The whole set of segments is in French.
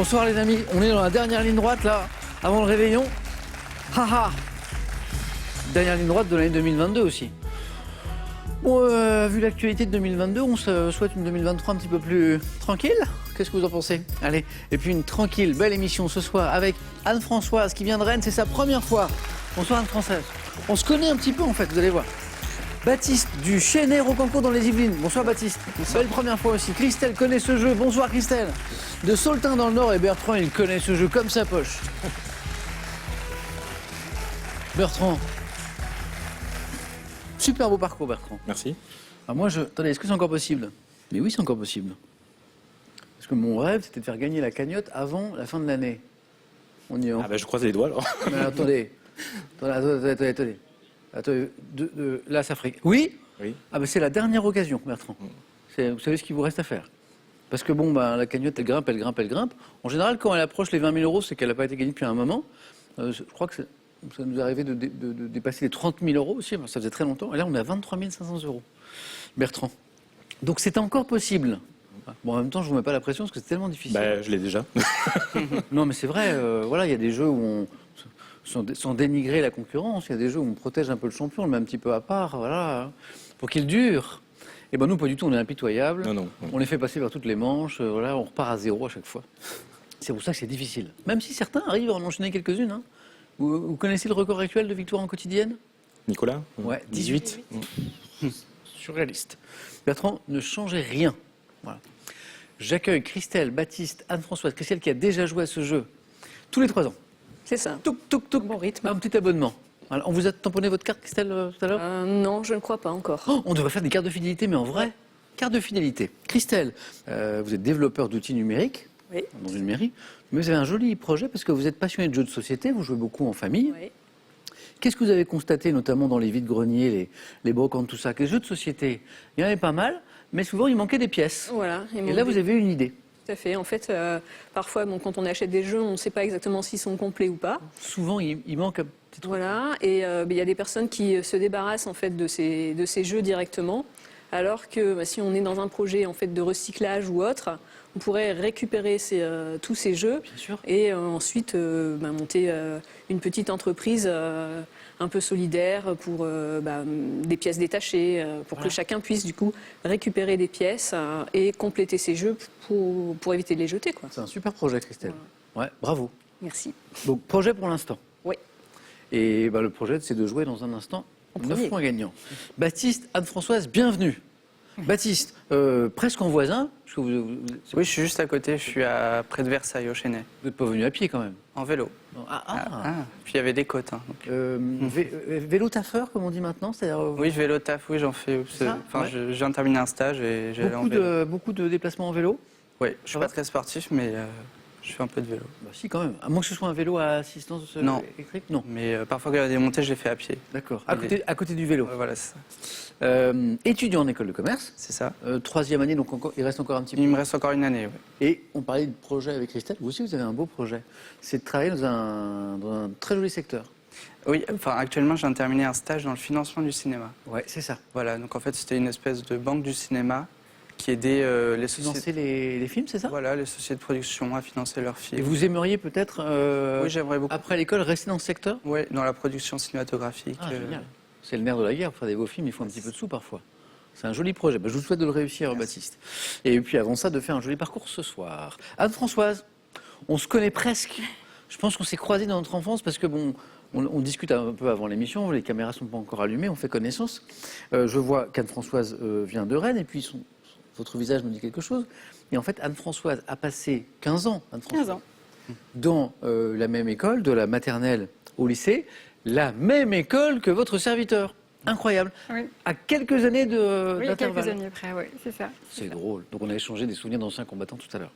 Bonsoir les amis, on est dans la dernière ligne droite là, avant le réveillon. Haha. Dernière ligne droite de l'année 2022 aussi. Bon, vu l'actualité de 2022, on se souhaite une 2023 un petit peu plus tranquille. Qu'est-ce que vous en pensez? Allez, et puis une tranquille, belle émission ce soir avec Anne-Françoise qui vient de Rennes, c'est sa première fois. Bonsoir Anne-Françoise. On se connaît un petit peu en fait, vous allez voir. Baptiste du Chênay Rocancourt dans les Yvelines. Bonsoir Baptiste. Belle première fois aussi. Christelle connaît ce jeu. Bonsoir Christelle. De Saultin dans le Nord et Bertrand, il connaît ce jeu comme sa poche. Bertrand. Super beau parcours Bertrand. Merci. Alors moi, attendez, est-ce que c'est encore possible? Mais oui, c'est encore possible. Parce que mon rêve, c'était de faire gagner la cagnotte avant la fin de l'année. On y est. Ah ben je croise les doigts alors. Mais attendez. Attendez, là, ça ferait... Oui. Ah ben c'est la dernière occasion, Bertrand. Vous savez ce qu'il vous reste à faire. Parce que bon, ben, la cagnotte, elle grimpe, elle grimpe, elle grimpe. En général, quand elle approche les 20 000 euros, c'est qu'elle n'a pas été gagnée depuis un moment. Je crois que ça nous est arrivé de dépasser les 30 000 euros aussi. Ça faisait très longtemps. Et là, on est à 23 500 euros. Bertrand. Donc c'est encore possible. Bon, en même temps, je ne vous mets pas la pression parce que c'est tellement difficile. Ben, je l'ai déjà. Non, mais c'est vrai. Voilà, il y a des jeux où on... Sans dénigrer la concurrence, il y a des jeux où on protège un peu le champion, on le met un petit peu à part, voilà, pour qu'il dure. Et ben nous, pas du tout, on est impitoyables. Non. On les fait passer vers toutes les manches, voilà, on repart à zéro à chaque fois. C'est pour ça que c'est difficile. Même si certains arrivent à en enchaîner quelques-unes. Hein. Vous connaissez le record actuel de victoire en quotidienne? Nicolas? Ouais, 18. Surréaliste. Bertrand, ne changez rien. Voilà. J'accueille Christelle, Baptiste, Anne-Françoise. Christelle qui a déjà joué à ce jeu tous les 3 ans. C'est ça. Touk. Bon rythme. Un petit abonnement. Alors, on vous a tamponné votre carte, Christelle, tout à l'heure? Non, je ne crois pas encore. Oh, on devrait faire des cartes de fidélité, mais en vrai, carte de fidélité. Christelle, vous êtes développeur d'outils numériques dans une mairie, mais vous avez un joli projet parce que vous êtes passionné de jeux de société, vous jouez beaucoup en famille. Oui. Qu'est-ce que vous avez constaté, notamment dans les vides-greniers, les brocantes, tout ça? Que les jeux de société, il y en avait pas mal, mais souvent il manquait des pièces. Voilà. Et là, vous avez une idée. Tout à fait. En fait, parfois, bon, quand on achète des jeux, on ne sait pas exactement s'ils sont complets ou pas. Souvent, il manque un petit truc. Voilà. Et il y a des personnes qui se débarrassent en fait de ces jeux directement, alors que si on est dans un projet en fait de recyclage ou autre, on pourrait récupérer tous ces jeux. Bien sûr. Et ensuite monter une petite entreprise un peu solidaire pour des pièces détachées, pour que chacun puisse du coup récupérer des pièces et compléter ses jeux pour éviter de les jeter, quoi. C'est un super projet, Christelle. Ouais, bravo. Merci. Donc, projet pour l'instant. Oui. Et le projet, c'est de jouer dans un instant En 9 premier. points gagnants. Baptiste, Anne-Françoise, bienvenue. Baptiste, presque en voisin. Parce que Oui, je suis juste à côté, je suis près de Versailles, au Chênay, vous n'êtes pas venu à pied quand même. en vélo. Puis il y avait des côtes. Hein, donc. Vélo taffeur, comme on dit maintenant, c'est-à-dire Oui, vélo taf, oui, j'en fais. Ça, ouais. Je viens de terminer un stage et j'ai allé en vélo. beaucoup de déplacements en vélo. Oui, je suis va pas très sportif, mais je fais un peu de vélo. Bah, si, quand même. À moins que ce soit un vélo à assistance Non. électrique. Non. Mais parfois, quand il y a des montées, je les fais à pied. D'accord. À côté du vélo. Ouais, voilà, c'est ça. Étudiant en école de commerce. C'est ça. 3e année, donc il reste encore un petit peu. Il me reste encore une année. Ouais. Et on parlait de projet avec Christelle. Vous aussi, vous avez un beau projet. C'est de travailler dans un très joli secteur. Oui, enfin, actuellement, je viens de terminer un stage dans le financement du cinéma. Ouais, c'est ça. Voilà, donc en fait, c'était une espèce de banque du cinéma qui aidait les Financer sociétés. les films, c'est ça? Voilà, les sociétés de production à financer leurs films. Et vous aimeriez peut-être, Oui, j'aimerais beaucoup. après l'école, rester dans ce secteur? Oui, dans la production cinématographique. Ah, génial. C'est le nerf de la guerre. Pour faire des beaux films, il faut un petit peu de sous parfois. C'est un joli projet. Je vous souhaite de le réussir, Merci. Baptiste. Et puis avant ça, de faire un joli parcours ce soir. Anne-Françoise, on se connaît presque. Je pense qu'on s'est croisés dans notre enfance parce que on discute un peu avant l'émission. Les caméras ne sont pas encore allumées. On fait connaissance. Je vois qu'Anne-Françoise vient de Rennes et puis votre visage me dit quelque chose. Et en fait, Anne-Françoise a passé 15 ans. 15 ans. Dans la même école, de la maternelle au lycée, la même école que votre serviteur. Incroyable. Oui. À quelques années Oui, d'intervalle. quelques années près, oui, c'est ça. C'est drôle. Donc on a échangé des souvenirs d'anciens combattants tout à l'heure.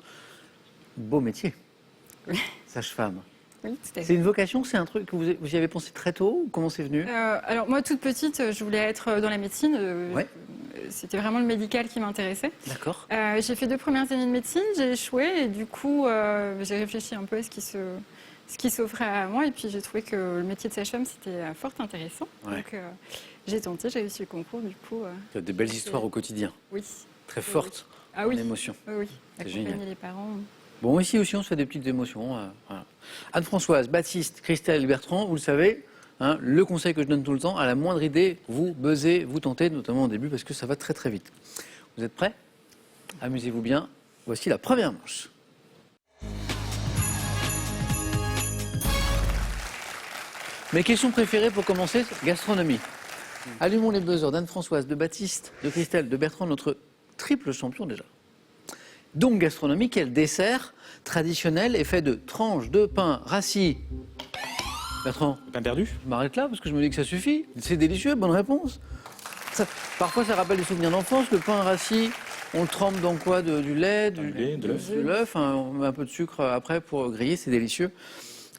Beau métier. Oui. Sage-femme. Oui, tout à C'est fait. une vocation, c'est un truc que vous y avez pensé très tôt ou comment c'est venu? Alors moi, toute petite, je voulais être dans la médecine. Ouais. C'était vraiment le médical qui m'intéressait. D'accord. J'ai fait 2 premières années de médecine, j'ai échoué et du coup, j'ai réfléchi un peu à ce qui s'offrait à moi et puis j'ai trouvé que le métier de sage-femme, c'était fort intéressant. Ouais. Donc j'ai tenté, j'ai réussi le concours, du coup... Il y a des belles histoires au quotidien, Oui. très fortes Ah oui. en émotion. Oui, oui. C'est Accompagner génial. les parents. Bon, ici aussi, on se fait des petites émotions. Voilà. Anne-Françoise, Baptiste, Christelle, Bertrand, vous le savez, hein, le conseil que je donne tout le temps, à la moindre idée, vous buzzez, vous tentez, notamment au début, parce que ça va très très vite. Vous êtes prêts? Amusez-vous bien. Voici la première manche. Mes questions préférées pour commencer, gastronomie. Allumons les buzzers d'Anne-Françoise, de Baptiste, de Christelle, de Bertrand, notre triple champion déjà. Donc gastronomie, quel dessert traditionnel est fait de tranches de pain rassis? Bertrand? Pain perdu? Je m'arrête là parce que je me dis que ça suffit. C'est délicieux, bonne réponse. Parfois ça rappelle des souvenirs d'enfance, le pain rassis. On le trempe dans quoi? Du lait, Du lait, de l'œuf. de l'œuf, hein, on met un peu de sucre après pour griller, c'est délicieux.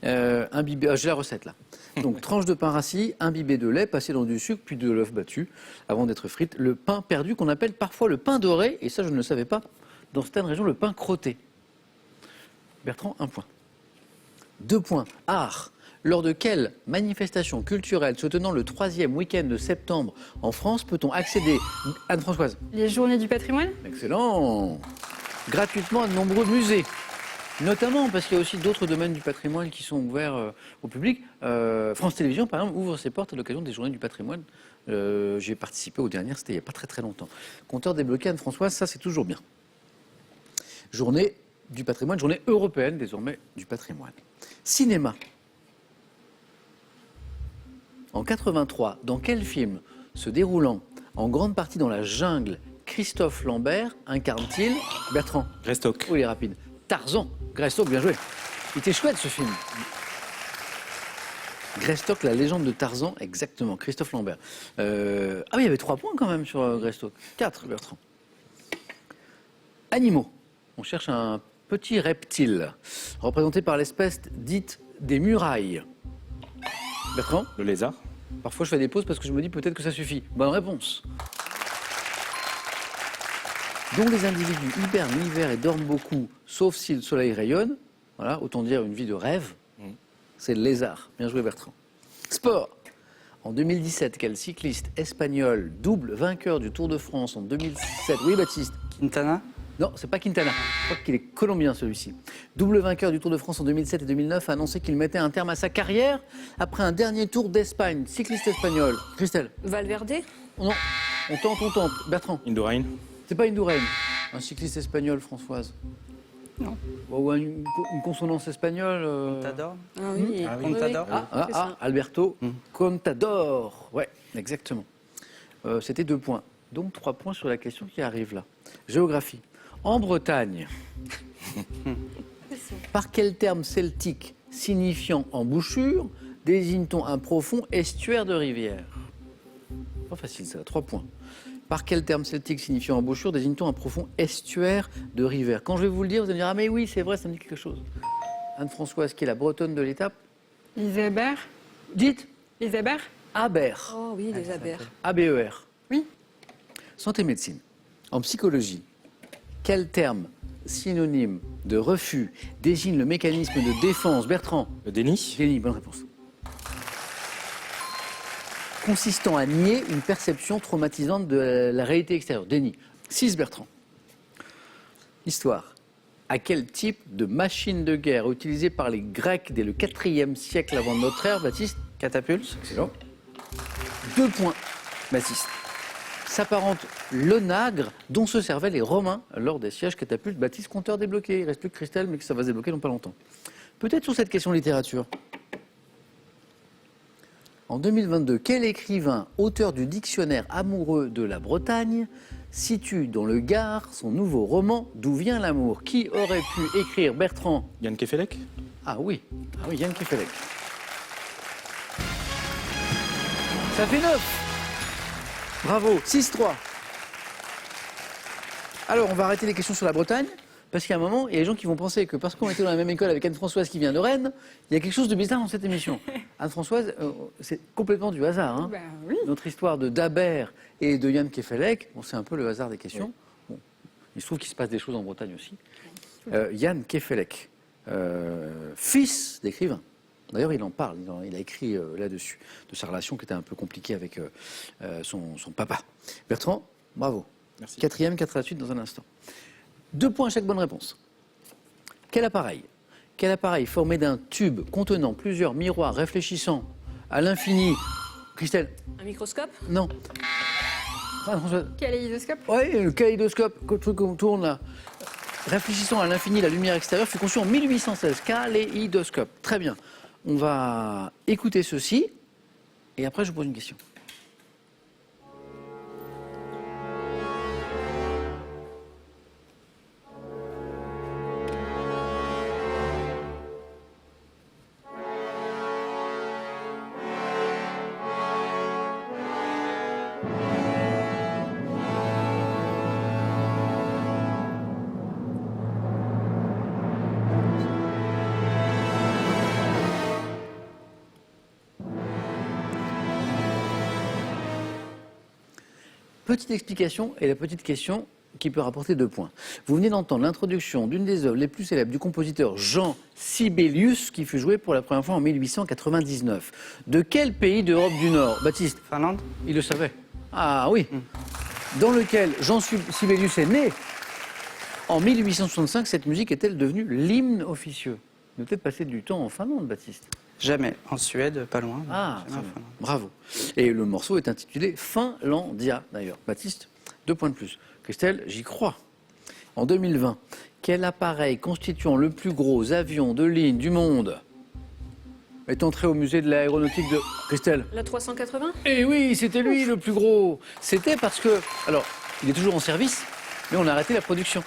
Imbibé, j'ai la recette là. Donc tranche de pain rassis, imbibé de lait, passé dans du sucre, puis de l'œuf battu, avant d'être frite. Le pain perdu qu'on appelle parfois le pain doré, et ça je ne le savais pas, dans certaines régions le pain crotté. Bertrand, 1 point. 2 points. Art. Lors de quelle manifestation culturelle se tenant le 3e week-end de septembre en France peut-on accéder, Anne-Françoise? Les journées du patrimoine? Excellent. Gratuitement à de nombreux musées. Notamment parce qu'il y a aussi d'autres domaines du patrimoine qui sont ouverts au public. France Télévisions, par exemple, ouvre ses portes à l'occasion des journées du patrimoine. J'ai participé aux dernières, c'était il n'y a pas très très longtemps. Compteur débloqué, Anne-Françoise, ça c'est toujours bien. Journée du patrimoine, journée européenne désormais du patrimoine. Cinéma. En 83, dans quel film se déroulant en grande partie dans la jungle, Christophe Lambert incarne-t-il Bertrand? Greystock. Oui, il est rapide. Tarzan. Greystock, bien joué. Il était chouette ce film. Greystock, la légende de Tarzan, exactement. Christophe Lambert. Ah oui, il y avait 3 points quand même sur Greystock. 4, Bertrand. Animaux. On cherche un petit reptile, représenté par l'espèce dite des murailles. Bertrand? Le lézard. Parfois je fais des pauses parce que je me dis peut-être que ça suffit. Bonne réponse. Dont les individus hibernent l'hiver et dorment beaucoup, sauf si le soleil rayonne. Voilà, autant dire une vie de rêve. C'est le lézard. Bien joué Bertrand. Sport. En 2017, quel cycliste espagnol, double vainqueur du Tour de France en 2007? Oui, Baptiste. Quintana? Non, c'est pas Quintana. Je crois qu'il est colombien celui-ci. Double vainqueur du Tour de France en 2007 et 2009 a annoncé qu'il mettait un terme à sa carrière après un dernier Tour d'Espagne. Cycliste espagnol. Christelle? Valverde? Non, on tente. Bertrand? Indurain. C'est pas Indurain. Un cycliste espagnol, Françoise? Non. Ou une consonance espagnole Contador? Ah oui. Ah oui. Contador? C'est ça. Alberto Contador. Ouais, exactement. C'était 2 points. Donc 3 points sur la question qui arrive là. Géographie. En Bretagne, par quel terme celtique signifiant embouchure désigne-t-on un profond estuaire de rivière? Pas facile ça, 3 points. Par quel terme celtique signifiant embouchure désigne-t-on un profond estuaire de rivière? Quand je vais vous le dire, vous allez me dire « Ah mais oui, c'est vrai, ça me dit quelque chose ». Anne-Françoise, qui est la bretonne de l'étape. Isabère? Dites Isabère? Aber. Oh oui, les abers. ABER. Oui. Santé médecine. En psychologie, quel terme synonyme de refus désigne le mécanisme de défense? Bertrand? Le déni. Déni, bonne réponse. Consistant à nier une perception traumatisante de la réalité extérieure. Déni. 6, Bertrand. Histoire. À quel type de machine de guerre utilisée par les Grecs dès le 4e siècle avant notre ère, Baptiste? Catapulte? Excellent. 2 points, Baptiste. S'apparente l'onagre dont se servaient les Romains lors des sièges catapultes. Baptiste, compteur débloqué. Il ne reste plus que Christelle, mais que ça va se débloquer dans pas longtemps. Peut-être sur cette question littérature. En 2022, quel écrivain, auteur du dictionnaire amoureux de la Bretagne, situe dans le Gard son nouveau roman D'où vient l'amour? Qui aurait pu écrire Bertrand? Yann Kefelec. Ah oui, Yann Kefelec. Ça fait 9. Bravo, 6-3. Alors, on va arrêter les questions sur la Bretagne, parce qu'à un moment, il y a des gens qui vont penser que parce qu'on était dans la même école avec Anne-Françoise qui vient de Rennes, il y a quelque chose de bizarre dans cette émission. Anne-Françoise, c'est complètement du hasard. Hein. Bah oui. Notre histoire de Dabert et de Yann Kefelec, bon, c'est un peu le hasard des questions. Bon, il se trouve qu'il se passe des choses en Bretagne aussi. Yann Kefelec, fils d'écrivain. D'ailleurs, il en parle, il a écrit là-dessus, de sa relation qui était un peu compliquée avec son papa. Bertrand, bravo. Merci. 4e, 4 à la suite dans un instant. 2 points à chaque bonne réponse. Quel appareil? Quel appareil formé d'un tube contenant plusieurs miroirs réfléchissant à l'infini? Christelle? Un microscope? Non. Anne-Françoise? Kaléidoscope. Oui, le kaléidoscope, le truc qu'on tourne là. Réfléchissant à l'infini, la lumière extérieure fut conçue en 1816. Kaléidoscope. Très bien. On va écouter ceci et après je vous pose une question. Petite explication et la petite question qui peut rapporter 2 points. Vous venez d'entendre l'introduction d'une des œuvres les plus célèbres du compositeur Jean Sibelius qui fut jouée pour la première fois en 1899. De quel pays d'Europe du Nord? Baptiste? Finlande? Il le savait. Ah oui. Dans lequel Jean Sibelius est né. En 1865, cette musique est-elle devenue l'hymne officieux? Vous avez peut-être passé du temps en Finlande, Baptiste. Jamais. En Suède, pas loin. Ah, Jamais en Finlande. bravo. Et le morceau est intitulé Finlandia, d'ailleurs. Baptiste, 2 points de plus. Christelle, j'y crois. En 2020, quel appareil constituant le plus gros avion de ligne du monde est entré au musée de l'aéronautique de... Christelle? La 380? Eh oui, c'était lui le plus gros. C'était parce que... Alors, il est toujours en service, mais on a arrêté la production.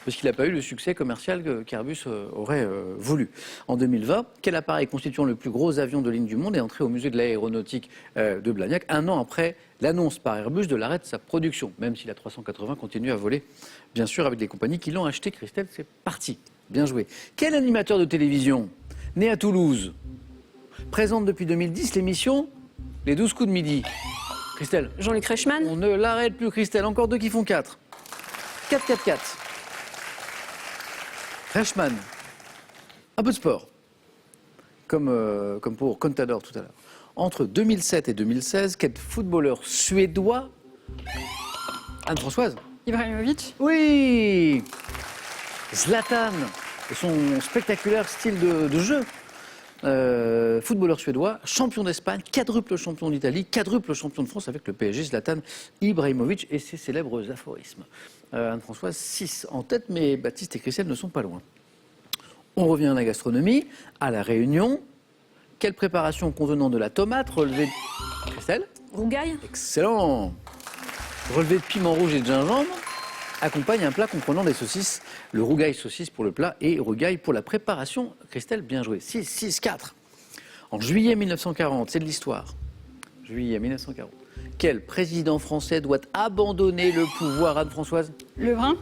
Parce qu'il n'a pas eu le succès commercial qu'Airbus aurait voulu. En 2020, quel appareil constituant le plus gros avion de ligne du monde est entré au musée de l'aéronautique de Blagnac, 1 an après l'annonce par Airbus de l'arrêt de sa production, même si la 380 continue à voler, bien sûr, avec les compagnies qui l'ont acheté. Christelle, c'est parti. Bien joué. Quel animateur de télévision, né à Toulouse, présente depuis 2010 l'émission Les 12 coups de midi? Christelle? Jean-Luc Reichmann? On ne l'arrête plus, Christelle. Encore 2 qui font 4. 4-4-4. Reichmann. Un peu de sport. Comme pour Contador tout à l'heure. Entre 2007 et 2016, quel footballeur suédois... Anne-Françoise? Ibrahimovic. Oui. Zlatan et son spectaculaire style de jeu. Footballeur suédois, champion d'Espagne, quadruple champion d'Italie, quadruple champion de France avec le PSG, Zlatan Ibrahimovic et ses célèbres aphorismes. Anne-Françoise, 6 en tête, mais Baptiste et Christelle ne sont pas loin. On revient à la gastronomie, à La Réunion. Quelle préparation contenant de la tomate relevée de... Christelle? Rougail? Excellent. Relevé de piment rouge et de gingembre accompagne un plat comprenant des saucisses. Le rougail saucisse pour le plat et rougail pour la préparation. Christelle, bien joué. 6, 6, 4. En juillet 1940, c'est de l'histoire. Juillet 1940. Quel président français doit abandonner le pouvoir, Anne-Françoise? Lebrun.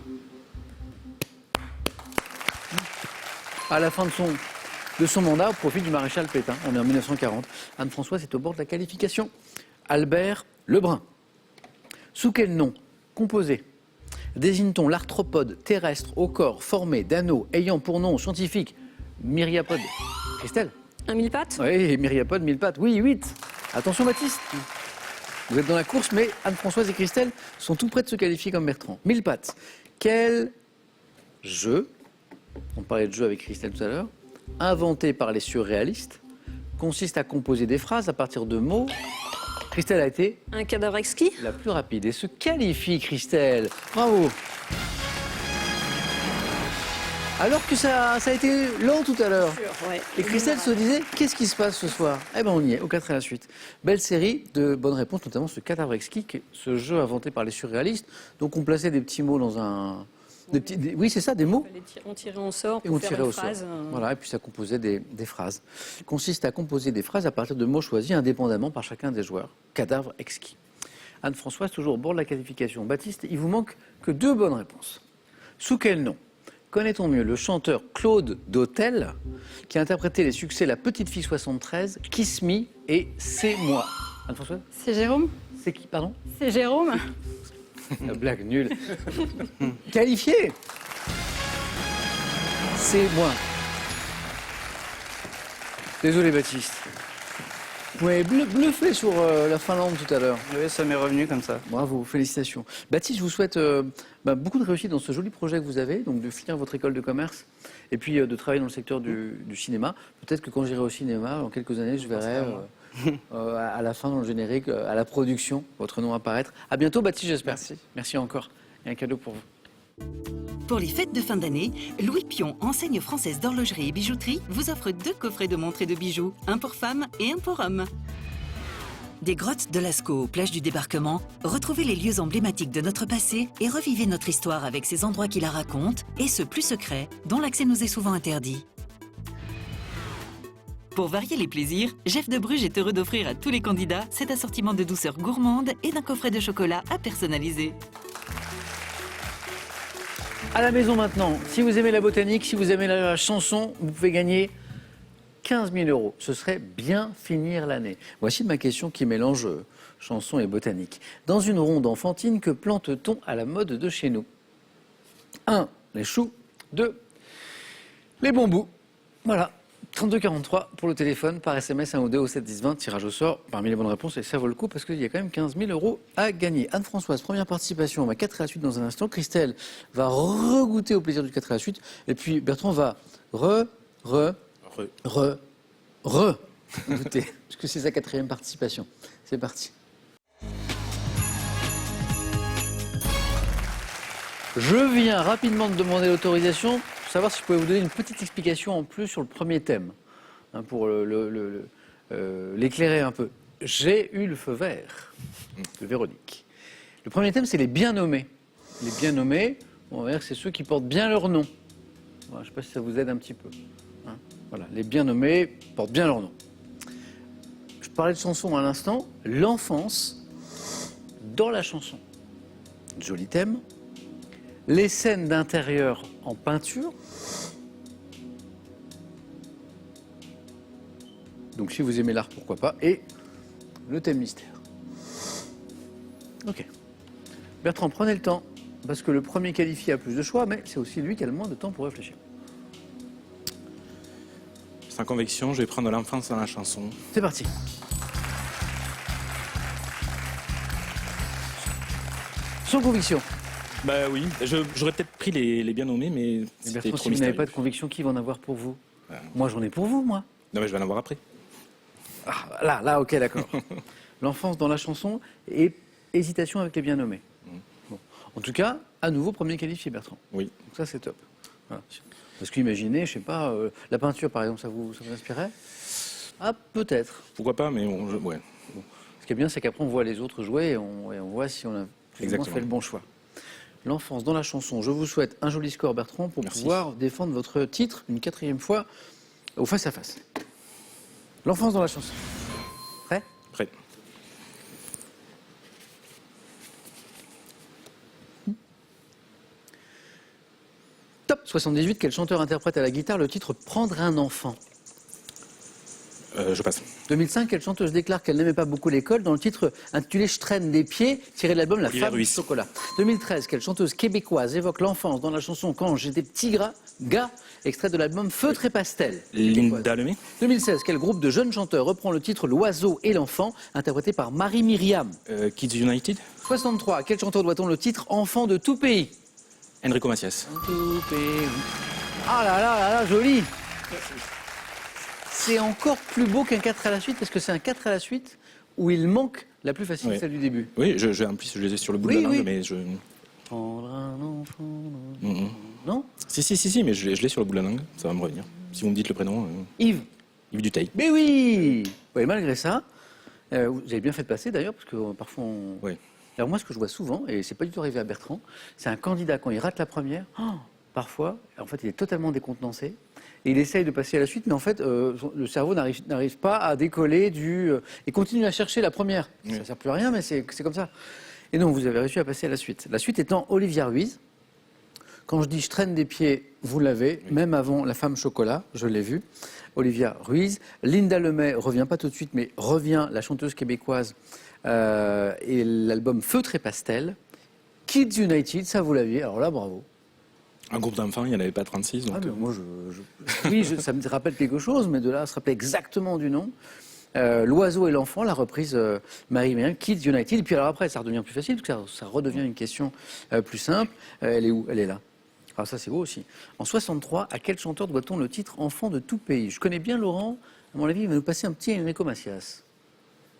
À la fin de son mandat, au profit du maréchal Pétain. On est en 1940. Anne-Françoise est au bord de la qualification. Albert Lebrun. Sous quel nom composé désigne-t-on l'arthropode terrestre au corps formé d'anneaux ayant pour nom scientifique myriapode? Christelle? Un mille-pattes? Oui, myriapode, 1000 pattes. Oui, 8. Attention, Baptiste. Vous êtes dans la course, mais Anne-Françoise et Christelle sont tout près de se qualifier comme Bertrand. 1000 pattes. Quel jeu, on parlait de jeu avec Christelle tout à l'heure, inventé par les surréalistes, consiste à composer des phrases à partir de mots. Christelle a été Un cadavre exquis? la plus rapide et se qualifie, Christelle. Bravo. Alors que ça a été lent tout à l'heure. Ouais. Et Christelle se disait, qu'est-ce qui se passe ce soir? Eh bien, on y est, au 4 et à la suite. Belle série de bonnes réponses, notamment ce cadavre exquis, ce jeu inventé par les surréalistes. Donc, on plaçait des petits mots dans un... oui, c'est ça, des mots. On tirait au sort Et pour on faire tirait une au sort. phrase. Voilà, et puis ça composait des phrases. Consiste à composer des phrases à partir de mots choisis indépendamment par chacun des joueurs. Cadavre exquis. Anne-Françoise, toujours au bord de la qualification. Baptiste, il vous manque que 2 bonnes réponses. Sous quel nom connaît-on mieux le chanteur Claude Dautel, qui a interprété les succès La Petite Fille 73, Kiss Me et C'est moi? Anne-Françoise? C'est Jérôme. C'est qui, pardon? C'est Jérôme. La blague nulle. Qualifié. C'est moi. Désolé, Baptiste. Vous m'avez bluffé sur la Finlande tout à l'heure. Oui, ça m'est revenu comme ça. Bravo, félicitations. Baptiste, je vous souhaite beaucoup de réussite dans ce joli projet que vous avez, donc de finir votre école de commerce et puis de travailler dans le secteur du cinéma. Peut-être que quand j'irai au cinéma, dans quelques années, je verrai à la fin, dans le générique, à la production, votre nom apparaître. À bientôt, Baptiste, j'espère. Merci. Merci encore. Il y a un cadeau pour vous. Pour les fêtes de fin d'année, Louis Pion, enseigne française d'horlogerie et bijouterie, vous offre 2 coffrets de montres et de bijoux, un pour femmes et un pour hommes. Des grottes de Lascaux aux plages du débarquement, retrouvez les lieux emblématiques de notre passé et revivez notre histoire avec ces endroits qui la racontent et ceux plus secrets dont l'accès nous est souvent interdit. Pour varier les plaisirs, Jeff de Bruges est heureux d'offrir à tous les candidats cet assortiment de douceurs gourmandes et d'un coffret de chocolat à personnaliser. À la maison maintenant, si vous aimez la botanique, si vous aimez la chanson, vous pouvez gagner 15 000 €. Ce serait bien finir l'année. Voici ma question qui mélange chanson et botanique. Dans une ronde enfantine, que plante-t-on à la mode de chez nous? 1. Les choux. 2. Les bambous. Voilà. 3243 pour le téléphone, par SMS 1 ou 2 au 7 10 20, tirage au sort parmi les bonnes réponses, et ça vaut le coup parce qu'il y a quand même 15 000 € à gagner. Anne-Françoise, première participation, on va 4 à la suite dans un instant. Christelle va regoûter au plaisir du 4 à la suite, et puis Bertrand va goûter, parce que c'est sa 4e participation. C'est parti. Je viens rapidement de demander l'autorisation pour savoir si je pouvais vous donner une petite explication en plus sur le premier thème, hein, pour l'éclairer un peu. J'ai eu le feu vert de Véronique. Le premier thème, c'est les bien nommés. Les bien nommés, on va dire que c'est ceux qui portent bien leur nom. Voilà, je ne sais pas si ça vous aide un petit peu. Hein. Voilà, les bien nommés portent bien leur nom. Je parlais de chanson à l'instant. L'enfance dans la chanson. Joli thème. Les scènes d'intérieur en peinture. Donc si vous aimez l'art, pourquoi pas. Et le thème mystère. Ok. Bertrand, prenez le temps, parce que le premier qualifié a plus de choix, mais c'est aussi lui qui a le moins de temps pour réfléchir. Sans conviction, je vais prendre l'enfance dans la chanson. C'est parti. Sans conviction. Bah oui, j'aurais peut-être pris les bien nommés, mais Et c'était Bertrand, trop si vous n'avez mystérieux. pas de conviction, qui va en avoir pour vous? Ah. Moi, j'en ai pour vous, moi. Non mais je vais en avoir après. Ah, là, ok, d'accord. L'enfance dans la chanson et hésitation avec les bien nommés. Bon. En tout cas, à nouveau, premier qualifié, Bertrand. Oui. Donc ça, c'est top. Voilà. Parce qu'imaginez, je sais pas, la peinture, par exemple, ça vous inspirait? Ah, peut-être. Pourquoi pas, mais bon, ouais. Ce qui est bien, c'est qu'après, on voit les autres jouer et on voit si on a plus ou moins fait le bon choix. L'enfance dans la chanson. Je vous souhaite un joli score, Bertrand, pour Merci. pouvoir défendre votre titre une 4e fois au face-à-face. L'enfance dans la chanson. Prêt? Prêt. Top 78, quel chanteur interprète à la guitare le titre Prendre un enfant? Je passe. 2005, quelle chanteuse déclare qu'elle n'aimait pas beaucoup l'école dans le titre intitulé Je traîne des pieds, tiré de l'album La Olivia femme du Ruiz. chocolat. 2013, quelle chanteuse québécoise évoque l'enfance dans la chanson Quand j'étais petit gars, extrait de l'album Feutre et pastel. Linda Lemay. 2016, quel groupe de jeunes chanteurs reprend le titre L'oiseau et l'enfant, interprété par Marie-Myriam? Kids United. 63, quel chanteur doit-on le titre Enfant de tout pays? Enrico Macias. Tout pays. Ah là, joli. C'est encore plus beau qu'un 4 à la suite, parce que c'est un 4 à la suite où il manque la plus facile, Oui. celle du début. Oui, en plus je les ai sur le bout Oui, de la langue, oui. mais je... Prendre un enfant. Mhm. Non? Si, mais je l'ai sur le bout de la langue, ça va me revenir. Si vous me dites le prénom, Yves. Yves Duteil. Mais oui. Oui, malgré ça, vous avez bien fait de passer d'ailleurs, parce que parfois on... Oui. Alors moi, ce que je vois souvent, et c'est pas du tout arrivé à Bertrand, c'est un candidat, quand il rate la première, parfois, en fait, il est totalement décontenancé. Et il essaye de passer à la suite, mais en fait, le cerveau n'arrive pas à décoller et continue à chercher la première. Oui. Ça ne sert plus à rien, mais c'est comme ça. Et donc, vous avez réussi à passer à la suite. La suite étant Olivia Ruiz. Quand je dis je traîne des pieds, vous l'avez, même avant La femme chocolat, je l'ai vu. Olivia Ruiz. Linda Lemay revient pas tout de suite, mais revient la chanteuse québécoise et l'album Feutre et pastel. Kids United, ça vous l'aviez. Alors là, bravo. Un groupe d'enfants, il n'y en avait pas 36. Donc, Ah, mais moi, oui, ça me rappelle quelque chose, mais de là à se rappeler exactement du nom. L'oiseau et l'enfant, la reprise Marie-Mérienne, Kids United. Et puis alors après, ça redevient plus facile, parce que ça redevient une question plus simple. Elle est où? Elle est là. Alors ça, c'est beau aussi. En 63, à quel chanteur doit-on le titre Enfant de tout pays? Je connais bien Laurent. À mon avis, il va nous passer un petit Enrico Macias.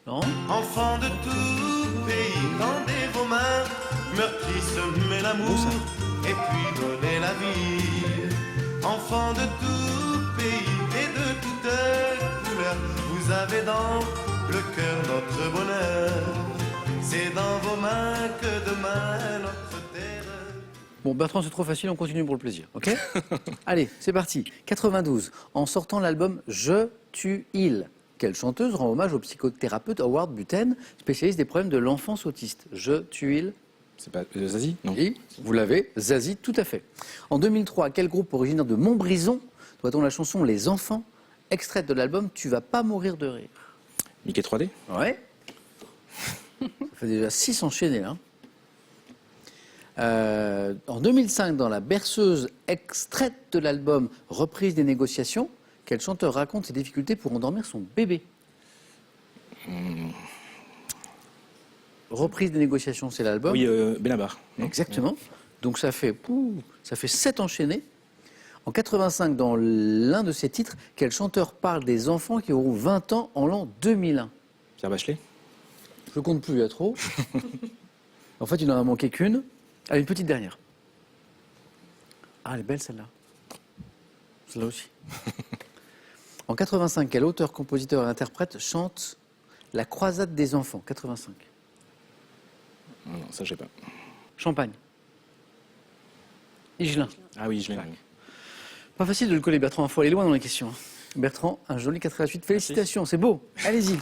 Laurent? Enfant de tout pays, tendez vos mains, meurtri semez l'amour, et puis donnez la vie. Enfant de tout pays et de toute couleur, vous avez dans le cœur notre bonheur. C'est dans vos mains que demain notre terre. Bon, Bertrand, c'est trop facile, on continue pour le plaisir, ok? Allez, c'est parti. 92, en sortant l'album Je, tu, il, quelle chanteuse rend hommage au psychothérapeute Howard Buten, spécialiste des problèmes de l'enfance autiste? Je, tu, il. C'est pas Zazie? Non. Oui, vous l'avez, Zazie, tout à fait. En 2003, quel groupe originaire de Montbrison doit-on la chanson Les Enfants, extraite de l'album Tu vas pas mourir de rire? Mickey 3D? Ouais. Ça fait déjà 6 enchaînés, là. En 2005, dans la berceuse extraite de l'album Reprise des négociations, quel chanteur raconte ses difficultés pour endormir son bébé? Reprise des négociations, c'est l'album. Oui, Benabar. non? Exactement. Donc ça fait 7 enchaînés. En 85, dans l'un de ses titres, quel chanteur parle des enfants qui auront 20 ans en l'an 2001? Pierre Bachelet? Je compte plus, il y a trop. En fait, il n'en a manqué qu'une. Allez, une petite dernière. Ah, elle est belle celle-là. Celle-là aussi. En 85, quel auteur, compositeur et interprète chante La croisade des enfants? 85. Non, ça, je sais pas. Champagne. Higelin. Ah oui, je l'ai. Pas facile de le coller, Bertrand. Il faut aller loin dans les questions. Bertrand, un joli 4 à la suite. Félicitations, c'est beau. Allez-y.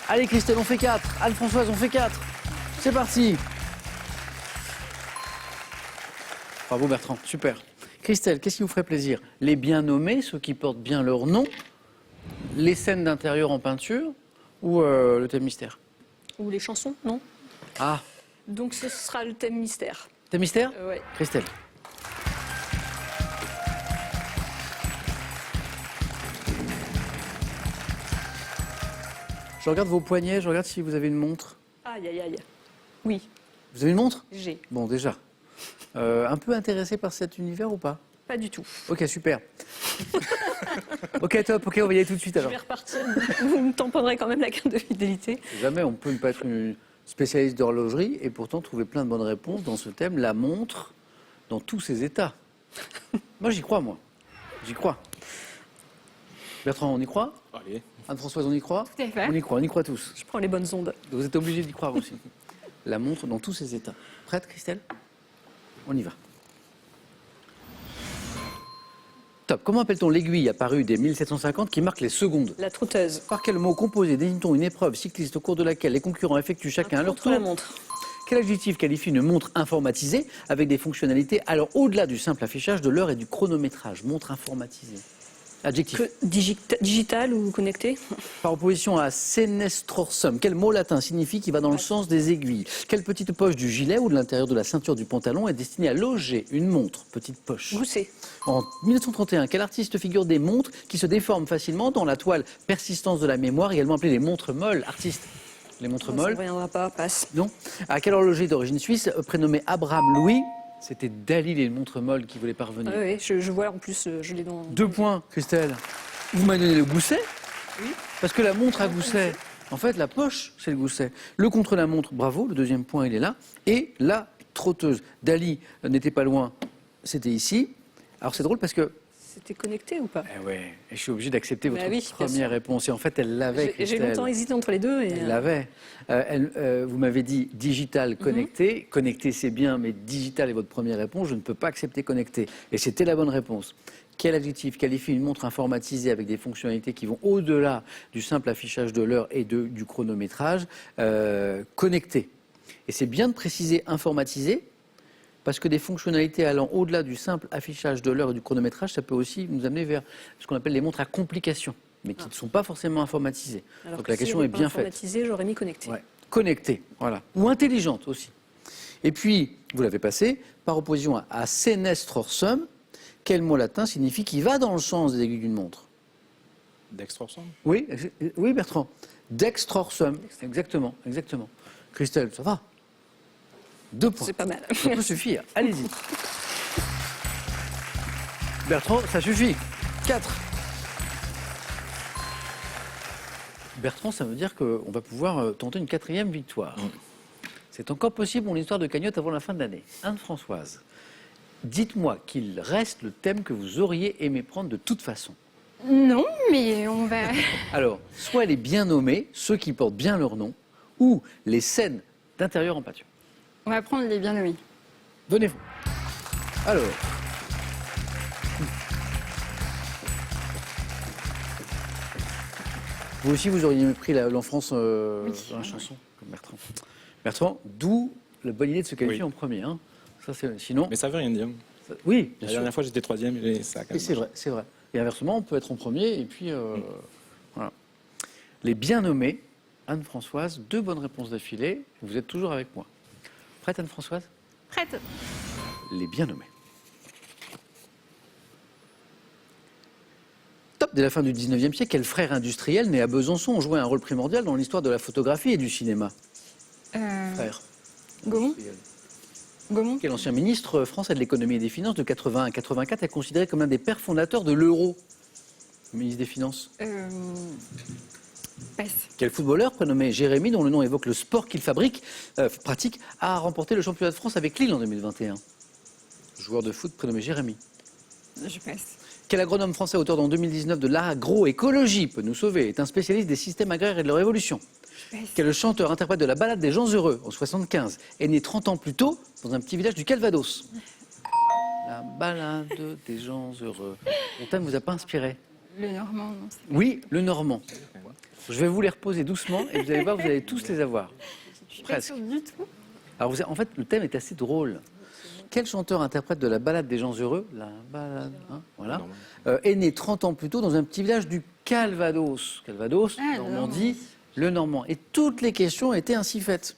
Allez, Christelle, on fait 4. Anne-Françoise, on fait 4. C'est parti. Bravo, Bertrand. Super. Christelle, qu'est-ce qui vous ferait plaisir? Les bien nommés, ceux qui portent bien leur nom, les scènes d'intérieur en peinture ou le thème mystère? Ou les chansons, non? Ah, Donc ce sera le thème mystère. thème mystère? Ouais. Christelle. Je regarde vos poignets, je regarde si vous avez une montre. Aïe, aïe, aïe. Oui, Vous avez une montre? j'ai. Bon, déjà. Un peu intéressé par cet univers ou pas? Pas du tout. Ok, super. Ok, top, ok, on va y aller tout de suite Je alors. vais repartir. Vous me tamponnerez quand même la carte de fidélité. Jamais on peut ne pas être une spécialiste d'horlogerie et pourtant trouver plein de bonnes réponses dans ce thème, la montre, dans tous ses états. Moi, j'y crois, moi. J'y crois. Bertrand, on y croit? Allez. Anne-Françoise, on y croit? Tout à fait. On y croit tous. Je prends les bonnes ondes. Vous êtes obligés d'y croire aussi. La montre dans tous ses états. Prête, Christelle? On y va. Top. Comment appelle-t-on l'aiguille apparue dès 1750 qui marque les secondes? La trotteuse. Par quel mot composé désigne-t-on une épreuve cycliste au cours de laquelle les concurrents effectuent chacun à leur tour la montre. Quel adjectif qualifie une montre informatisée avec des fonctionnalités alors au-delà du simple affichage de l'heure et du chronométrage? Montre informatisée. Adjectif. Digital ou connecté? Par opposition à senestrorsum, quel mot latin signifie qui va dans le sens des aiguilles? Quelle petite poche du gilet ou de l'intérieur de la ceinture du pantalon est destinée à loger une montre? Petite poche. Gousset. En 1931, quel artiste figure des montres qui se déforment facilement dans la toile Persistance de la mémoire, également appelée les montres molles? Artiste. Les montres Ça ne molles. reviendra pas, passe. Non. À quel horloger d'origine suisse, prénommé Abraham Louis? C'était Dali, les montres molles qui voulaient parvenir. Oui, je vois en plus, je l'ai dans. 2 points, Christelle. Vous m'avez donné le gousset? Oui. Parce que la montre à gousset, en fait, la poche, c'est le gousset. Le contre-la-montre, bravo, le 2e point, il est là. Et la trotteuse. Dali n'était pas loin, c'était ici. Alors c'est drôle parce que... C'était connecté ou pas? Eh ouais, et je suis obligé d'accepter votre Bah oui, bien première sûr. réponse. Et en fait, elle l'avait, J'ai Christelle. longtemps hésité entre les deux. Et, Elle l'avait. Vous m'avez dit digital connecté. Connecté, c'est bien, mais digital est votre première réponse. Je ne peux pas accepter connecté. Et c'était la bonne réponse. Quel adjectif qualifie une montre informatisée avec des fonctionnalités qui vont au-delà du simple affichage de l'heure et du chronométrage? Connecté. Et c'est bien de préciser informatisé, parce que des fonctionnalités allant au-delà du simple affichage de l'heure et du chronométrage, ça peut aussi nous amener vers ce qu'on appelle les montres à complications, mais qui ne sont pas forcément informatisées. alors Donc que la s'il y question avait est pas bien faite. informatisé, j'aurais mis connecté. Ouais. Connectée, voilà. Ou intelligente aussi. Et puis, vous l'avez passé, par opposition à senestrorsum, quel mot latin signifie qui va dans le sens des aiguilles d'une montre? Dextrorsum. Oui, oui, Bertrand. Dextrorsum. Exactement, exactement. Christelle, ça va? 2 points. C'est pas mal. Ça peut suffire. Allez-y. Bertrand, ça suffit. 4. Bertrand, ça veut dire qu'on va pouvoir tenter une 4e victoire. C'est encore possible, mon histoire de cagnotte avant la fin de l'année. Anne-Françoise, dites-moi qu'il reste le thème que vous auriez aimé prendre de toute façon. Non, mais on va. Alors, soit les bien nommés, ceux qui portent bien leur nom, ou les scènes d'intérieur en pâture. On va prendre les bien nommés. Venez-vous. Alors. Vous aussi, vous auriez pris l'enfance dans la chanson, comme Bertrand. Bertrand, d'où la bonne idée de se qualifier en premier. Hein. Ça, sinon. Mais ça veut rien dire. Oui, bien La sûr. dernière fois, j'étais 3e et ça a quand Et même c'est vrai, c'est vrai. Et inversement, on peut être en premier et puis voilà. Les bien nommés, Anne-Françoise, 2 bonnes réponses d'affilée. Vous êtes toujours avec moi. Prête, Anne-Françoise? Prête? Les bien nommés. Top, dès la fin du 19e siècle, quel frère industriel né à Besançon ont joué un rôle primordial dans l'histoire de la photographie et du cinéma? Frère. Gaumont. industriel. Gaumont. Quel ancien ministre français de l'économie et des finances de 80 à 84 est considéré comme un des pères fondateurs de l'euro? Ministre des Finances. Passe. Quel footballeur prénommé Jérémy, dont le nom évoque le sport qu'il pratique, a remporté le championnat de France avec Lille en 2021? Joueur de foot prénommé Jérémy. Je passe. Quel agronome français, auteur en 2019 de l'agroécologie, peut nous sauver, est un spécialiste des systèmes agraires et de leur évolution? Je passe. Quel chanteur, interprète de la balade des gens heureux en 75, est né 30 ans plus tôt dans un petit village du Calvados? La balade des gens heureux. Mon thème ne vous a pas inspiré? Le Normand, non. Oui, le Normand. Je vais vous les reposer doucement et vous allez voir, vous allez tous les avoir. Je suis Presque. pas sûre du tout. Alors, en fait, le thème est assez drôle. Quel chanteur interprète de la balade des gens heureux, la balade, hein, voilà, est né 30 ans plus tôt dans un petit village du Calvados? Calvados, Ah, Normandie, le Normand. Et toutes les questions étaient ainsi faites.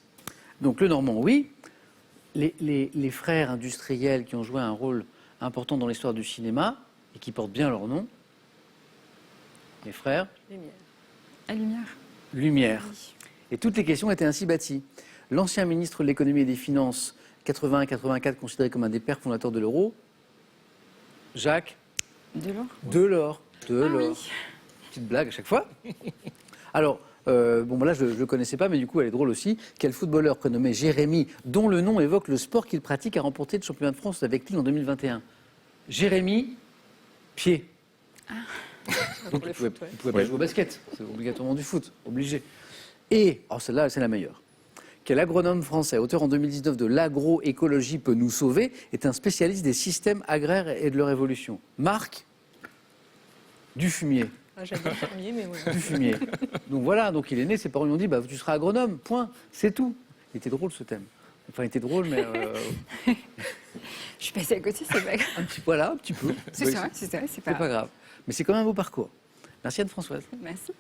Donc le Normand, oui. Les frères industriels qui ont joué un rôle important dans l'histoire du cinéma et qui portent bien leur nom. Les frères À Lumière. Lumière. Et toutes les questions étaient ainsi bâties. L'ancien ministre de l'économie et des finances, 81-84, considéré comme un des pères fondateurs de l'euro, Jacques Delors. Delors. Ah Delors. oui. Petite blague à chaque fois. Alors, bon, là, je ne le connaissais pas, mais du coup, elle est drôle aussi. Quel footballeur prénommé Jérémy, dont le nom évoque le sport qu'il pratique, a remporté le championnat de France avec Lille en 2021? Jérémy Pied. Donc, il ne pouvait pas jouer au basket. C'est obligatoirement du foot. Obligé. Et, alors celle-là, c'est la meilleure. Quel agronome français, auteur en 2019 de l'agroécologie peut nous sauver, est un spécialiste des systèmes agraires et de leur évolution? Marc Dufumier. Ah, j'adore Fumier, mais voilà. Dufumier. Donc voilà, donc il est né, ses parents lui ont dit bah, tu seras agronome, point, c'est tout. Il était drôle ce thème. Enfin, il était drôle, mais Je suis passée à côté, c'est pas grave. un petit peu là, un petit peu. C'est Oui, ça, c'est c'est pas pas grave. grave. Mais c'est quand même un beau parcours. Merci Anne-Françoise. Merci.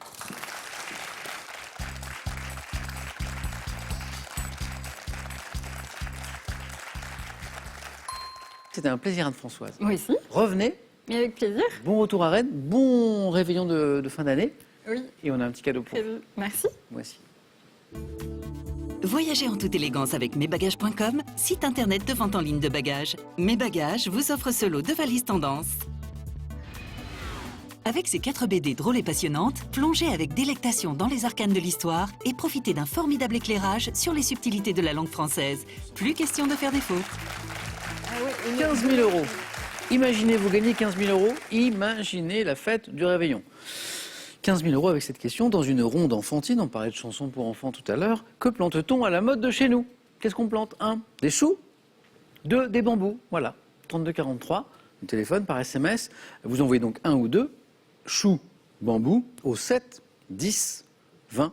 C'était un plaisir Anne-Françoise. Moi aussi, Revenez, mais avec plaisir. bon retour à Rennes, bon réveillon de fin d'année. Oui, Et on a un petit cadeau pour vous. prévu. Merci. Moi aussi. Voyagez en toute élégance avec mesbagages.com, site internet de vente en ligne de bagages. Mes Bagages vous offre ce lot de valises tendance. Avec ses 4 BD drôles et passionnantes, plongez avec délectation dans les arcanes de l'histoire et profitez d'un formidable éclairage sur les subtilités de la langue française. Plus question de faire des fautes. 15 000 euros. Imaginez, vous gagnez 15 000 euros. Imaginez la fête du réveillon. 15 000 euros avec cette question. Dans une ronde enfantine, on parlait de chansons pour enfants tout à l'heure. Que plante-t-on à la mode de chez nous? Qu'est-ce qu'on plante? 1. Des choux. 2. Des bambous. Voilà. 3243. Le téléphone par SMS. Vous envoyez donc 1 ou 2. Choux, bambou, au 7, 10, 20.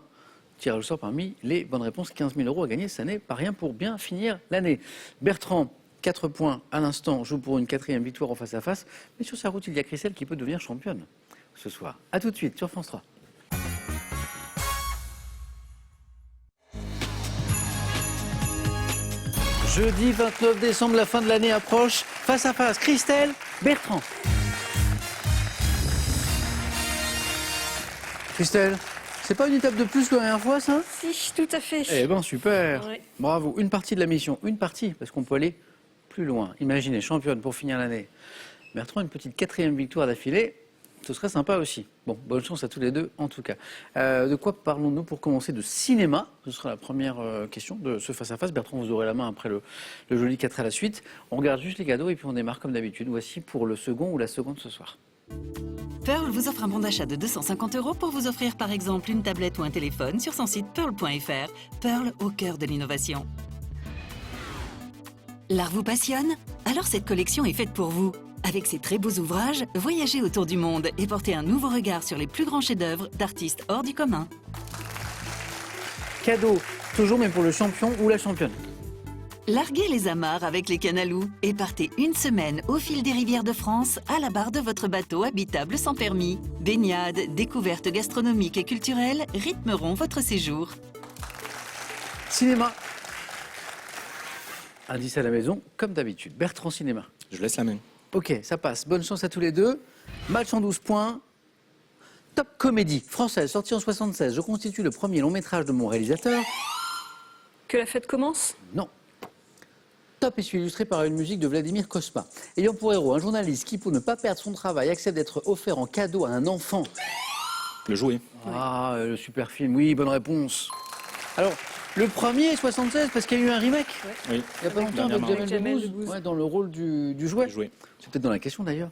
Tirage au sort parmi les bonnes réponses. 15 000 euros à gagner. Ça n'est pas rien pour bien finir l'année. Bertrand, 4 points à l'instant, joue pour une 4e victoire en face à face. Mais sur sa route, il y a Christelle qui peut devenir championne ce soir. A tout de suite sur France 3. Jeudi 29 décembre, la fin de l'année approche. Face à face, Christelle, Bertrand. Christelle, c'est pas une étape de plus que la dernière fois, ça? Si, tout à fait. Eh ben super. Ouais. Bravo. Une partie de la mission, une partie, parce qu'on peut aller plus loin. Imaginez, championne pour finir l'année. Bertrand, une petite 4e victoire d'affilée, ce serait sympa aussi. Bon, bonne chance à tous les deux, en tout cas. De quoi parlons-nous pour commencer? De cinéma. Ce sera la première question de ce face-à-face. Bertrand, vous aurez la main après le joli 4 à la suite. On regarde juste les cadeaux et puis on démarre comme d'habitude. Voici pour le second ou la seconde ce soir. Pearl vous offre un bon d'achat de 250 € pour vous offrir par exemple une tablette ou un téléphone sur son site pearl.fr. Pearl au cœur de l'innovation. L'art vous passionne? Alors cette collection est faite pour vous. Avec ses très beaux ouvrages, voyagez autour du monde et portez un nouveau regard sur les plus grands chefs-d'œuvre d'artistes hors du commun. Cadeau, toujours mais pour le champion ou la championne. Larguez les amarres avec les canalous et partez une semaine au fil des rivières de France à la barre de votre bateau habitable sans permis. Baignades, découvertes gastronomiques et culturelles rythmeront votre séjour. Cinéma. Indice à la maison, comme d'habitude. Bertrand, cinéma. Je laisse la main. Ok, ça passe. Bonne chance à tous les deux. Match en 12 points. Top comédie française, sortie en 76. Je constitue le premier long métrage de mon réalisateur. Que la fête commence? Non. Top est illustré par une musique de Vladimir Cosma. Ayant pour héros un journaliste qui, pour ne pas perdre son travail, accepte d'être offert en cadeau à un enfant. Le jouet. Ah, le super film. Oui, bonne réponse. Alors, le premier est 76 parce qu'il y a eu un remake. Oui. Il n'y a pas longtemps avec Dernièrement. Jamel Jamel Debbouze, Debbouze. ouais, dans le rôle du jouet. Le jouet. C'est peut-être dans la question d'ailleurs.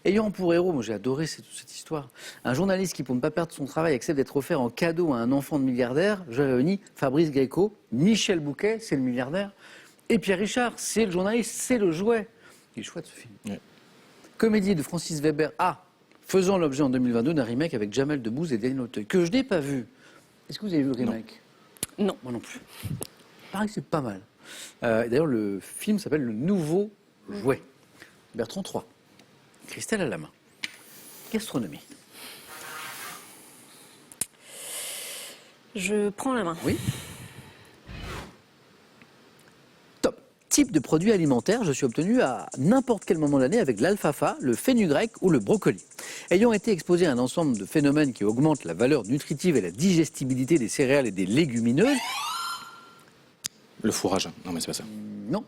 Ayant pour héros, moi j'ai adoré cette histoire, un journaliste qui, pour ne pas perdre son travail, accepte d'être offert en cadeau à un enfant de milliardaire. Je réunis Fabrice Gréco, Michel Bouquet, c'est le milliardaire, et Pierre Richard, c'est le journaliste, c'est le jouet. Il est chouette ce film. Ouais. Comédie de Francis Weber, faisant l'objet en 2022 d'un remake avec Jamel Debbouze et Daniel Auteuil, que je n'ai pas vu. Est-ce que vous avez vu le remake? Non. Moi non plus. Il paraît que c'est pas mal. D'ailleurs, le film s'appelle Le Nouveau Jouet. Bertrand 3. Christelle à la main. Gastronomie. Je prends la main. Oui. Top. Type de produit alimentaire, je suis obtenu à n'importe quel moment de l'année avec l'alfalfa, le fenugrec ou le brocoli. Ayant été exposé à un ensemble de phénomènes qui augmentent la valeur nutritive et la digestibilité des céréales et des légumineuses, Le fourrage. Non, mais c'est pas ça. non.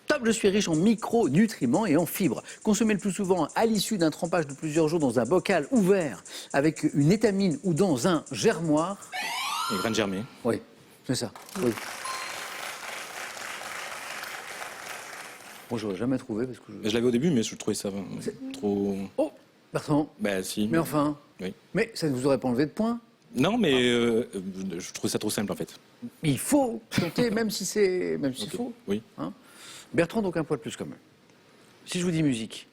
Top, je suis riche en micronutriments et en fibres. Consommé le plus souvent à l'issue d'un trempage de plusieurs jours dans un bocal ouvert avec une étamine ou dans un germoir. Les graines germées. Oui, c'est ça. Oui. Bon, j'aurais jamais trouvé parce que Je l'avais au début, mais je trouvais ça trop. Oh, Bertrand. Bah, si. Mais enfin. Oui. Mais ça ne vous aurait pas enlevé de points. Non, mais je trouve ça trop simple en fait. Il faut compter, même si c'est Ok. faux. Oui. Hein. Bertrand, donc un poil plus quand même. Si je vous dis musique,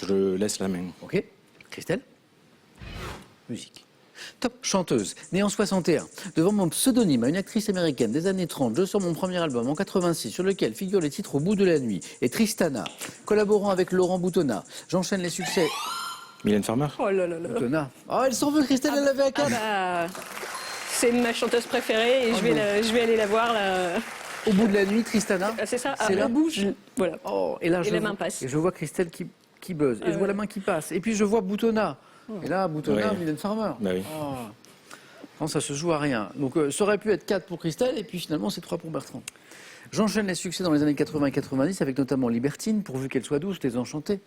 Je laisse la main. ok. Christelle. Musique. Top, chanteuse, née en 61. Devant mon pseudonyme à une actrice américaine des années 30, je sors mon premier album en 86 sur lequel figurent les titres Au bout de la nuit et Tristana. Collaborant avec Laurent Boutonnat, j'enchaîne les succès. Mylène Farmer. Oh là là là. Boutonnat. Oh, elle s'en veut, Christelle, elle l'avait à 4. C'est ma chanteuse préférée et Oh je, vais non. je vais aller la voir là. Au bout de la nuit, Tristana. Ah, c'est ça. C'est là. Au bout, voilà. Oh, et là, Et je la vois- main passe. Et je vois Christelle qui buzz. Et je vois ouais. la main qui passe. Et puis je vois Boutonnat. Et là, Boutonnat, Ouais. Mylène Farmer. Bah oui. Oh. Non, ça se joue à rien. Donc ça aurait pu être 4 pour Christelle et puis finalement c'est 3 pour Bertrand. J'enchaîne les succès dans les années 80 et 90 avec notamment Libertine, pourvu qu'elle soit douce, Les Enchantés.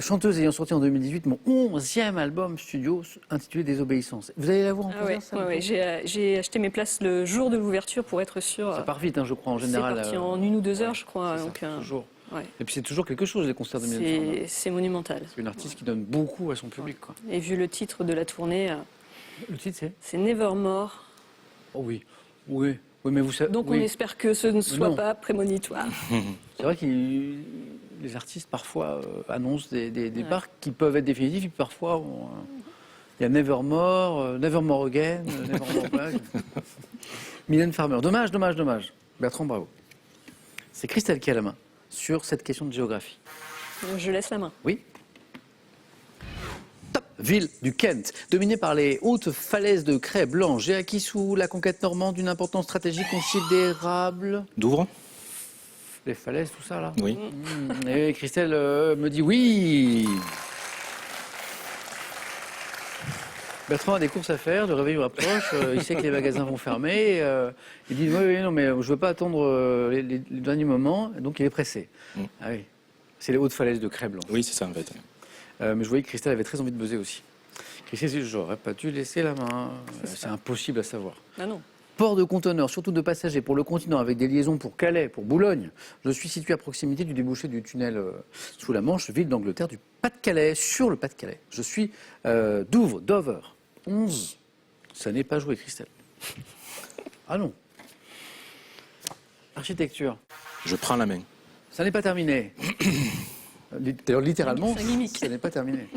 Chanteuse ayant sorti en 2018 mon 11e album studio intitulé Désobéissance. Vous allez la voir en Ah ouais, concert, ça ouais, ouais. J'ai acheté mes places le jour de l'ouverture pour être sûr. Ça part vite, hein, je crois, en C'est général. parti en 1 ou 2 heures, je crois. c'est ça, Donc, toujours. ouais. Et puis c'est toujours quelque chose, les concerts de Mylène Farmer. C'est monumental. C'est une artiste qui donne beaucoup à son public. Quoi. Et vu le titre de la tournée, Le titre, c'est Nevermore. Oh oui, oui, oui, mais vous savez. Donc oui. on espère que ce ne soit non. pas prémonitoire. C'est vrai que les artistes parfois annoncent des départs qui peuvent être définitifs, et parfois il y a Nevermore, Nevermore Again, Nevermore Back. Mylène Farmer. Dommage. Bertrand, bravo. C'est Christelle qui a la main sur cette question de géographie. Je laisse la main. Oui. Top. Ville du Kent, dominée par les hautes falaises de craie blanche. J'ai acquis sous la conquête normande une importance stratégique considérable. Douvres. Les falaises, tout ça là. Oui. Et Christelle me dit oui. Bertrand a des courses à faire, le réveil approche, il sait que les magasins vont fermer. Il dit oui, non, mais je ne veux pas attendre les derniers moments, donc il est pressé. Ah oui, c'est les hautes falaises de Cray-Blanc. Oui, c'est ça en fait. Mais je voyais que Christelle avait très envie de buzzer aussi. Christelle dit j'aurais pas dû laisser la main. C'est impossible à savoir. Ah non. Port de conteneurs, surtout de passagers pour le continent, avec des liaisons pour Calais, pour Boulogne. Je suis situé à proximité du débouché du tunnel sous la Manche, ville d'Angleterre du Pas-de-Calais, sur le Pas-de-Calais. Je suis Douvres, Dover, 11. Ça n'est pas joué, Christelle. Ah non. Architecture, Je prends la main. ça n'est pas terminé. D'ailleurs, littéralement, C'est un gimmick. ça n'est pas terminé.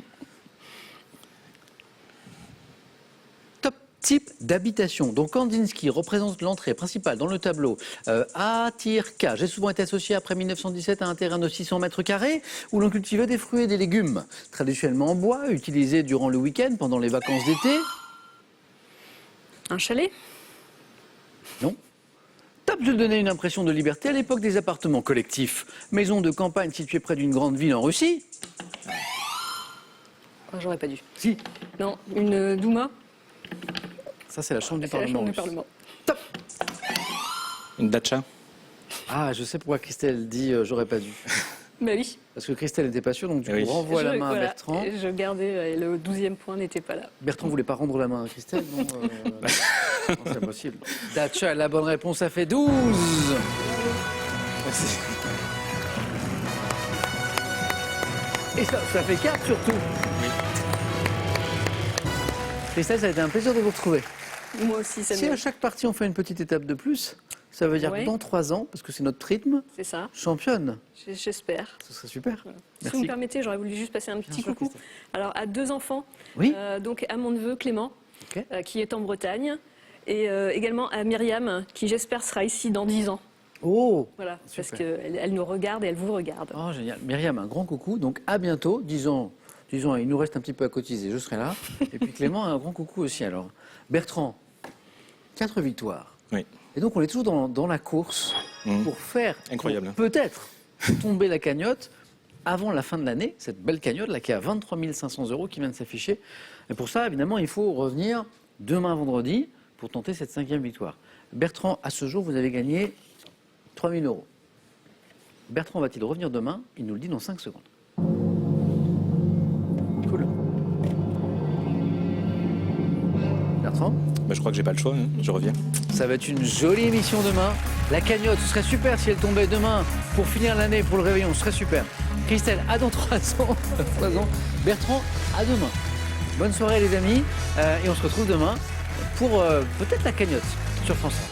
Top type d'habitation. Donc Kandinsky représente l'entrée principale dans le tableau A-K. J'ai souvent été associé après 1917 à un terrain de 600 mètres carrés où l'on cultivait des fruits et des légumes. Traditionnellement en bois, utilisé durant le week-end pendant les vacances d'été. Un chalet? Non. Top de donner une impression de liberté à l'époque des appartements collectifs. Maison de campagne située près d'une grande ville en Russie. Oh, j'aurais pas dû. Si. Non, une Douma? Ça, c'est la chambre du C'est la Parlement. chambre du russe. Parlement. Top. Une dacha. Ah, je sais pourquoi Christelle dit j'aurais pas dû. Bah oui. Parce que Christelle n'était pas sûre, donc du Oui. coup, renvoie la main à Voilà, Bertrand. et je gardais, et le 12e point n'était pas là. Bertrand voulait pas rendre la main à Christelle, non, non, c'est impossible. Dacha, la bonne réponse, ça fait 12. Merci. Et ça fait 4 surtout. Christelle, ça a été un plaisir de vous retrouver. Moi aussi, ça Si à me... chaque partie on fait une petite étape de plus, ça veut dire Ouais. que dans 3 ans, parce que c'est notre rythme, C'est ça, championne. j'espère. Ce serait super. Si vous Merci. me permettez, j'aurais voulu juste passer un petit sûr, coucou. Christelle. Alors, à 2 enfants, Oui. donc à mon neveu Clément, Ok. qui est en Bretagne, et également à Myriam, qui j'espère sera ici dans 10 ans. Oh, Voilà, Super. parce qu'elle nous regarde et elle vous regarde. oh, génial. Myriam, un grand coucou. Donc à bientôt. Disons, il nous reste un petit peu à cotiser, je serai là. Et puis Clément, un grand coucou aussi alors. Bertrand, 4 victoires. Oui. Et donc on est toujours dans la course pour faire, Incroyable, pour peut-être tomber la cagnotte avant la fin de l'année, cette belle cagnotte là qui est à 23 500 € qui vient de s'afficher. Et pour ça, évidemment, il faut revenir demain vendredi pour tenter cette 5e victoire. Bertrand, à ce jour, vous avez gagné 3 000 €. Bertrand va-t-il revenir demain? Il nous le dit dans 5 secondes. Cool. Bertrand? Bah, je crois que j'ai pas le choix, hein. Je reviens. Ça va être une jolie émission demain. La cagnotte, ce serait super si elle tombait demain pour finir l'année, pour le réveillon, ce serait super. Christelle, à dans 3 ans. 3 ans. Bertrand, à demain. Bonne soirée les amis. Et on se retrouve demain pour peut-être la cagnotte sur France 5.